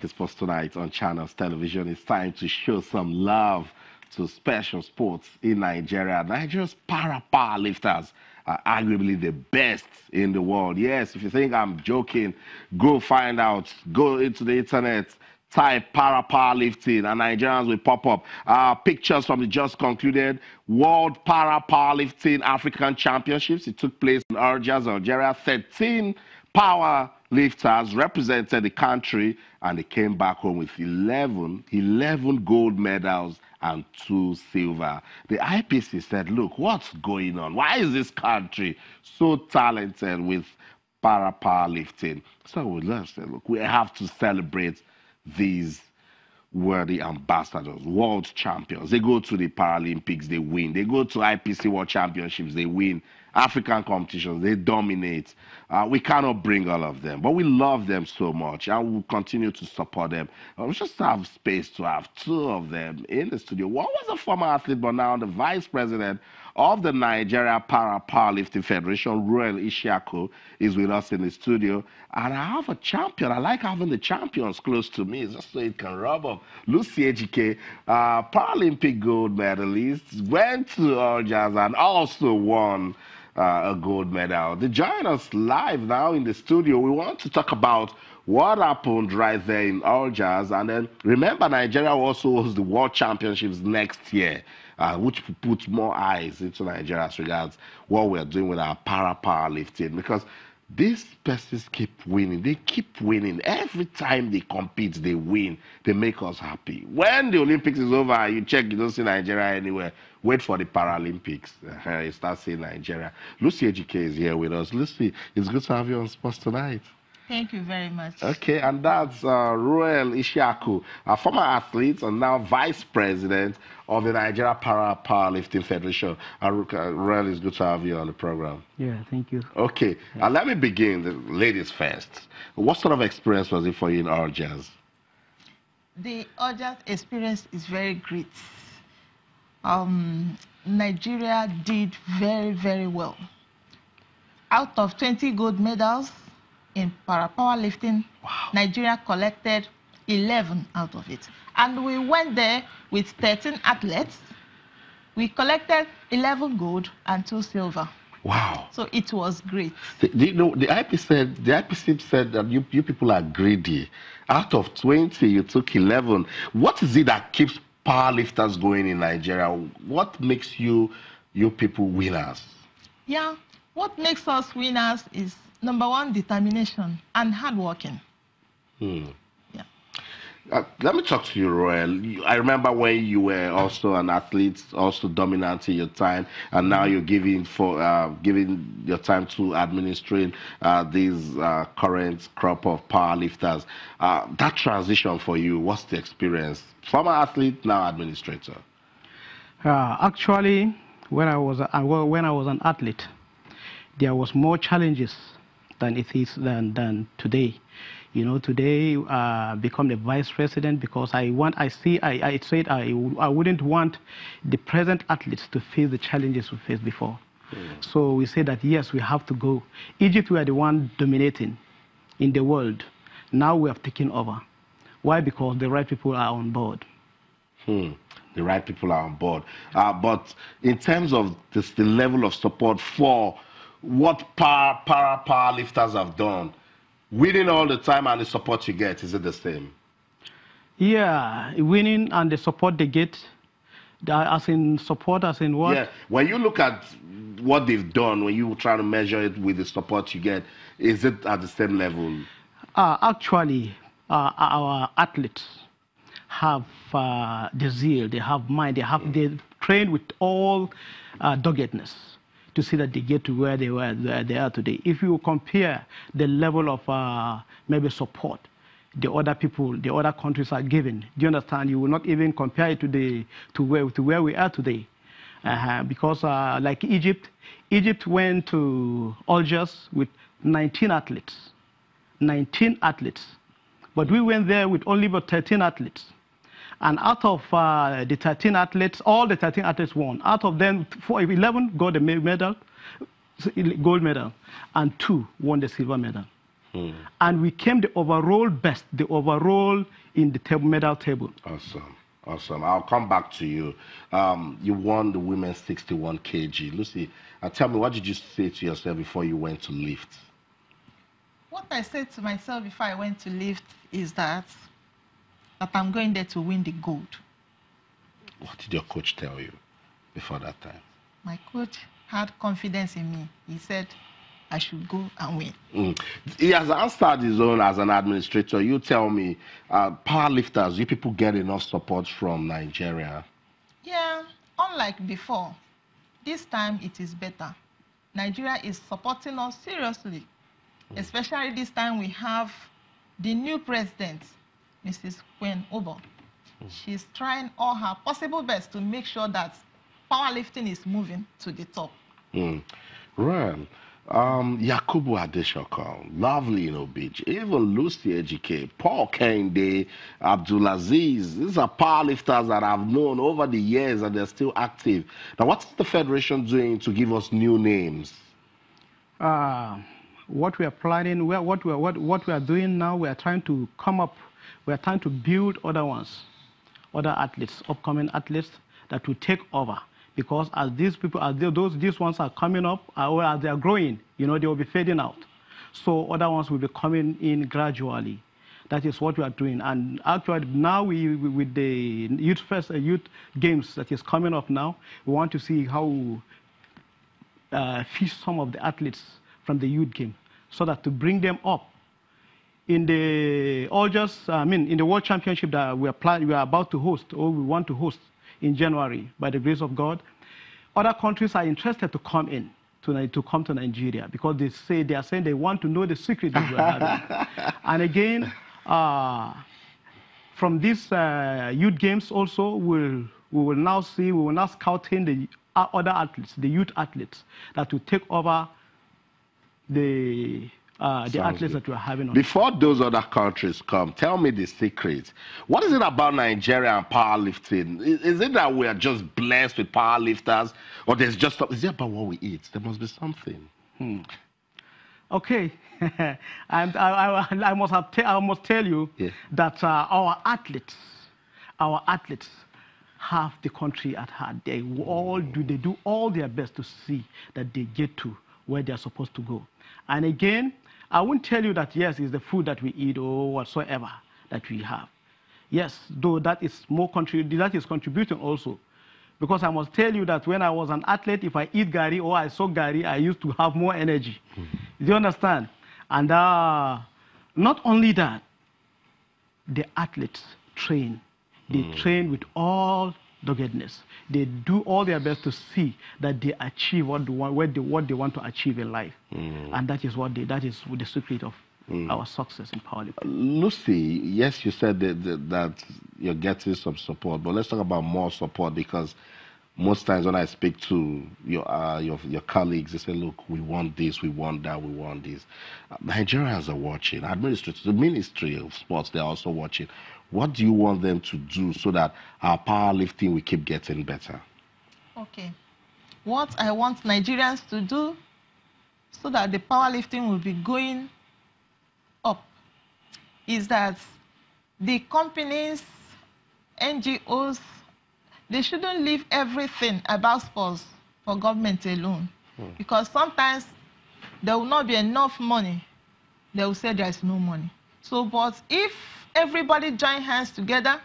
Sports Tonight on Channels Television. It's time to show some love to special sports in Nigeria. Nigeria's para-powerlifters are arguably the best in the world. Yes, if you think I'm joking, go find out. Go into the internet, type para-powerlifting, and Nigerians will pop up. Pictures from the just concluded World Para-Powerlifting African Championships. It took place in Algiers, Algeria. 13 power lifters represented the country, and they came back home with 11 gold medals and 2 silver. The IPC said, look, what's going on? Why is this country so talented with para-powerlifting? So we said, look, we have to celebrate these worthy ambassadors, world champions. They go to the Paralympics, they win. They go to IPC World Championships, they win. African competitions, they dominate. We cannot bring all of them, but we love them so much, and we'll continue to support them. We just have space to have 2 of them in the studio. One was a former athlete, but now the vice president of the Nigeria Para-Powerlifting Federation, Ruel Ishiaku, is with us in the studio. And I have a champion. I like having the champions close to me, just so it can rub up. Lucy Ejike, Paralympic gold medalist, went to Algiers and also won a gold medal. They join us live now in the studio. We want to talk about what happened right there in Algiers, and then remember, Nigeria also hosts the World Championships next year, which puts more eyes into Nigeria as regards what we're doing with our para-powerlifting, because these persons keep winning. They keep winning. Every time they compete, they win. They make us happy. When the Olympics is over, you check, you don't see Nigeria anywhere. Wait for the Paralympics. You start seeing Nigeria. Lucy Ejike is here with us. Lucy, it's good to have you on Sports Tonight. Thank you very much. Okay, and that's Ruel Ishiaku, a former athlete and now vice president of the Nigeria Para-Powerlifting Federation. Ruel, it's good to have you on the program. Yeah, thank you. Okay, let me begin. The ladies first. What sort of experience was it for you in Algiers? The Algiers experience is very great. Nigeria did very, very well. Out of 20 gold medals in para-powerlifting, wow, Nigeria collected 11 out of it. And we went there with 13 athletes. We collected 11 gold and 2 silver. Wow. So it was great. You know, the IPC said that you people are greedy. Out of 20, you took 11. What is it that keeps powerlifters going in Nigeria? What makes you people winners? Yeah, what makes us winners is, number 1, determination and hard working. Yeah. Let me talk to you, Ruel. I remember when you were also an athlete, also dominant in your time, and now you're giving your time to administering these current crop of powerlifters. That transition for you, what's the experience? Former athlete, now administrator. Actually, when I was an athlete, there was more challenges than it is than today. You know, today become the vice president because I said I wouldn't want the present athletes to face the challenges we faced before. So we said that yes, we have to go. Egypt were the one dominating in the world. Now we have taken over. Why? Because the right people are on board. The right people are on board. But in terms of the level of support for what para-powerlifters have done, winning all the time and the support you get, is it the same? Yeah, winning and the support they get, as in support, as in what? Yeah, when you look at what they've done, when you try to measure it with the support you get, is it at the same level? Actually, our athletes have the zeal, they have mind, they train with all doggedness to see that they get to where they are today. If you compare the level of maybe support the other people, the other countries are giving, do you understand? You will not even compare it to where we are today, because like Egypt went to Algiers with 19 athletes, but we went there with only about 13 athletes. And out of the 13 athletes, all the 13 athletes won. Out of them, 11 got the gold medal, and 2 won the silver medal. And we came the overall best, the overall in the medal table. Awesome. Awesome. I'll come back to you. You won the women's 61 kg. Lucy, tell me, what did you say to yourself before you went to lift? What I said to myself before I went to lift is that I'm going there to win the gold. What did your coach tell you before that time? My coach had confidence in me. He said I should go and win. He has answered his own as an administrator. You tell me, powerlifters, you people get enough support from Nigeria? Yeah, unlike before, this time it is better. Nigeria is supporting us seriously. Especially this time we have the new president, Mrs. Queen Obo. She's trying all her possible best to make sure that powerlifting is moving to the top. Right. Yakubu Adeshoko, lovely in Obij, even Lucy Ejike, Paul Kende, Abdulaziz. These are powerlifters that I've known over the years and they're still active. Now, what's the federation doing to give us new names? What we are planning, what we are doing now, we are trying to come up, we are trying to build other ones, other athletes, upcoming athletes that will take over. Because as these people, these ones are coming up, as they are growing, they will be fading out. So other ones will be coming in gradually. That is what we are doing. And actually now with the youth games that is coming up now, we want to see how we fish some of the athletes from the youth game, so that to bring them up in the Algiers, in the World Championship that we are about to host, or we want to host in January, by the grace of God. Other countries are interested to come in, to come to Nigeria, because they are saying they want to know the secret that we are having. And again, from these youth games also, we will now scout in the other athletes, the youth athletes, that will take over the athletes that we are having on. Before those other countries come, tell me the secret. What is it about Nigeria and powerlifting? Is it that we are just blessed with powerlifters, or is it about what we eat? There must be something. Okay, and I must tell you that our athletes have the country at heart. They do all their best to see that they get to where they are supposed to go. And again, I won't tell you that, yes, it's the food that we eat or whatsoever that we have. Yes, though that is contributing also. Because I must tell you that when I was an athlete, if I eat gari or I saw gari, I used to have more energy. Do you understand? And not only that, the athletes train. They train with all doggedness. They do all their best to see that they achieve what they want to achieve in life. And that is the secret of our success in powerlifting. Lucy, yes, you said that you're getting some support, but let's talk about more support, because most times when I speak to your colleagues, they say, look, we want this, we want that, we want this. Nigerians are watching. The Ministry of Sports, they're also watching. What do you want them to do so that our powerlifting will keep getting better? Okay. What I want Nigerians to do so that the powerlifting will be going up is that the companies, NGOs, they shouldn't leave everything about sports for government alone. Because sometimes there will not be enough money. They will say there is no money. So, but if everybody join hands together,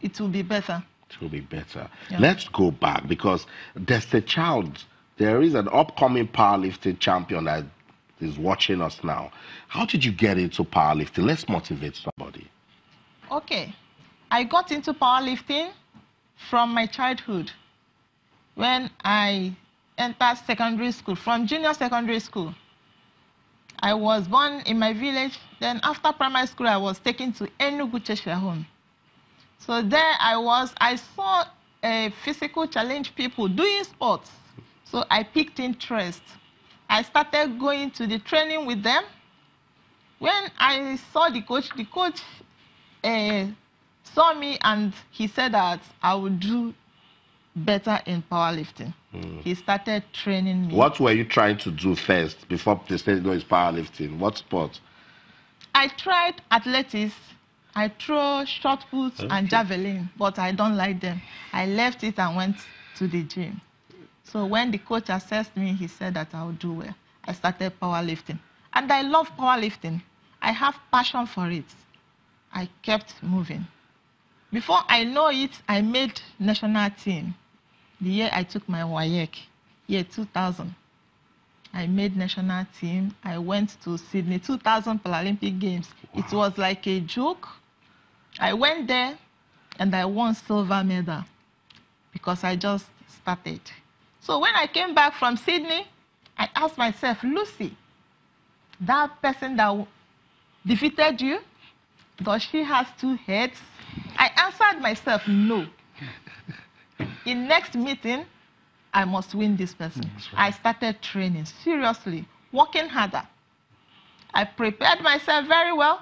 it will be better. It will be better. Yeah. Let's go back, because there is an upcoming powerlifting champion that is watching us now. How did you get into powerlifting? Let's motivate somebody. Okay. I got into powerlifting from my childhood. When I entered secondary school, from junior secondary school. I was born in my village. Then after primary school, I was taken to Enugu Cheshire Home. So there I saw physical challenge people doing sports. So I picked interest. I started going to the training with them. When I saw the coach saw me and he said that I would do better in powerlifting. he started training me. What were you trying to do first before they said no, it's powerlifting? What sport? I tried athletics. I throw shot puts and javelin, but I don't like them. I left it and went to the gym. So when the coach assessed me, he said that I would do well. I started powerlifting. And I love powerlifting. I have passion for it. I kept moving. Before I know it, I made national team. The year I took my WAEC, year 2000. I made national team. I went to Sydney 2000 Paralympic Games. Wow. It was like a joke. I went there and I won silver medal because I just started. So when I came back from Sydney, I asked myself, Lucy, that person that defeated you, does she have two heads? I answered myself, no. In next meeting, I must win this person. Right. I started training, seriously, working harder. I prepared myself very well.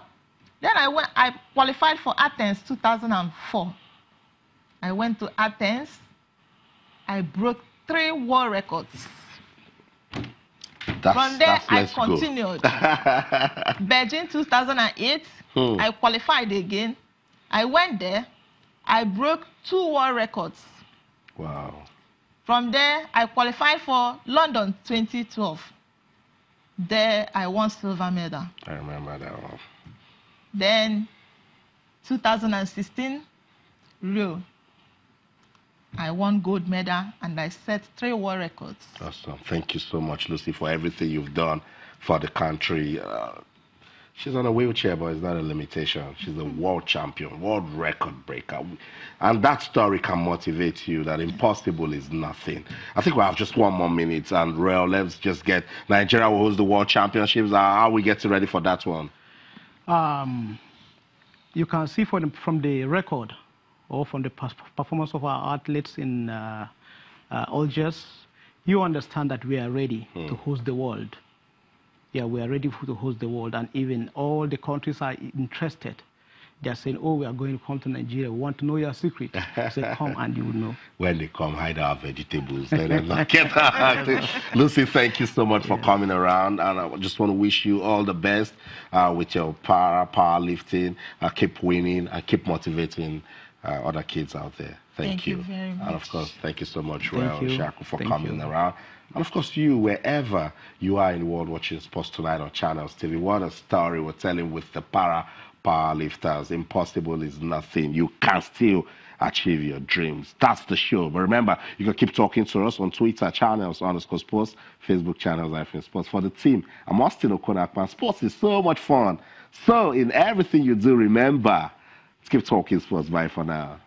Then I qualified for Athens 2004. I went to Athens. I broke 3 world records. From there, I continued. Beijing 2008, I qualified again. I went there. I broke 2 world records. Wow. From there, I qualified for London 2012. There, I won silver medal. I remember that one. Then, 2016, Rio. I won gold medal and I set 3 world records. Awesome. Thank you so much, Lucy, for everything you've done for the country. She's on a wheelchair, but it's not a limitation. She's a world champion, world record breaker. And that story can motivate you that impossible is nothing. I think we have just 1 more minute. And, Real, let's just get Nigeria will host the world championships. How are we getting ready for that one? You can see from the record or from the performance of our athletes in Algiers, you understand that we are ready to host the world. Yeah, we are ready to host the world, and even all the countries are interested. They are saying, oh, we are going to come to Nigeria. We want to know your secret. Say, come and you will know. When they come, hide our vegetables. Lucy, thank you so much for coming around. And I just want to wish you all the best with your powerlifting. Keep winning and keep motivating other kids out there. Thank you very much. And of course, thank you so much, Real Shaku, for coming around. And of course, you, wherever you are in the world watching Sports Tonight on Channels TV, what a story we're telling with the Para-Powerlifters. Impossible is nothing. You can still achieve your dreams. That's the show. But remember, you can keep talking to us on Twitter, channels_sports, Facebook channels, sports. For the team, I'm Austin Okonakman. Sports is so much fun. So in everything you do, remember, let's keep talking sports. Bye for now.